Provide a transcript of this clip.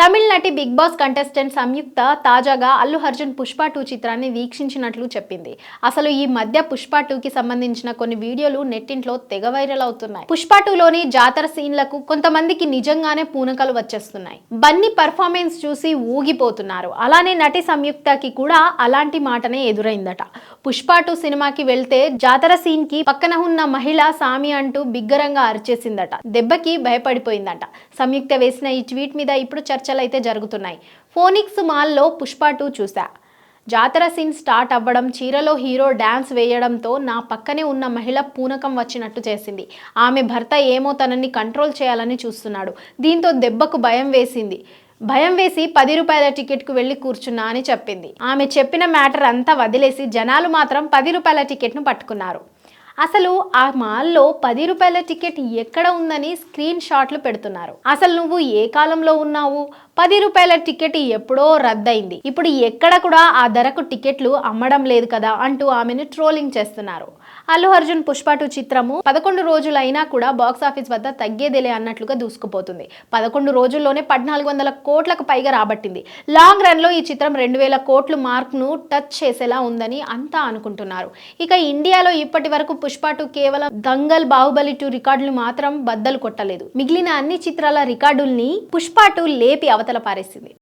తమిళ నటి big boss contestant సంయుక్త తాజాగా అల్లు అర్జున్ పుష్ప 2 చిత్రాన్ని వీక్షించినట్లు చెప్పింది. అసలు ఈ మధ్య పుష్ప 2కి సంబంధించిన కొన్ని వీడియోలు నెట్టింట్లో తెగ వైరల్ అవుతున్నాయి. పుష్ప 2లోని జాతర సీన్లకు కొంతమందికి నిజంగానే పూనకలు వచ్చేస్తున్నాయి. బన్నీ పర్ఫార్మెన్స్ చూసి ఊగిపోతున్నారు. అలానే నటి సంయుక్తకి కూడా అలాంటి మాటనే ఎదురైందట. పుష్ప 2 సినిమాకి వెళ్తే జాతర సీన్ కి పక్కన ఉన్న మహిళ సామి అంటూ బిగ్గరంగా అరిచేసిందట. దెబ్బకి భయపడిపోయిందట. సంయుక్త వేసిన ఈ ట్వీట్ మీద ఇప్పుడు చర్చలైతే జరుగుతున్నాయి. ఫోనిక్స్ మాల్లో పుష్ప 2 చూసా. జాతర సీన్ స్టార్ట్ అవ్వడం, చీరలో హీరో డాన్స్ వేయడంతో నా పక్కనే ఉన్న మహిళ పూనకం వచ్చినట్టు చేసింది. ఆమె భర్త ఏమో తనని కంట్రోల్ చేయాలని చూస్తున్నాడు. దీంతో దెబ్బకు భయం వేసి 10 రూపాయల టికెట్కు వెళ్ళి కూర్చున్నా అని చెప్పింది. ఆమె చెప్పిన మ్యాటర్ అంతా వదిలేసి జనాలు మాత్రం 10 రూపాయల టికెట్ను పట్టుకున్నారు. అసలు ఆ మాల్లో 10 రూపాయల టికెట్ ఎక్కడ ఉందని స్క్రీన్ షాట్లు పెడుతున్నారు. అసలు నువ్వు ఏ కాలంలో ఉన్నావు? 10 రూపాయల టికెట్ ఎప్పుడో రద్దయింది. ఇప్పుడు ఎక్కడ కూడా ఆ ధరకు టికెట్లు అమ్మడం లేదు కదా అంటూ ఆమెను ట్రోలింగ్ చేస్తున్నారు. అల్లు అర్జున్ పుష్ప 2 చిత్రము 11 రోజులైనా కూడా బాక్సాఫీస్ వద్ద తగ్గేదేలే అన్నట్లుగా దూసుకుపోతుంది. 11 రోజుల్లోనే 1400 కోట్లకు పైగా రాబట్టింది. లాంగ్ రన్ లో ఈ చిత్రం 2000 కోట్ల మార్క్ ను టచ్ చేసేలా ఉందని అంతా అనుకుంటున్నారు. ఇక ఇండియాలో ఇప్పటి వరకు పుష్ప 2 కేవలం దంగల్, బాహుబలి 2 రికార్డులు మాత్రం బద్దలు కొట్టలేదు. మిగిలిన అన్ని చిత్రాల రికార్డుల్ని పుష్ప 2 లేపి అవతల పారేసింది.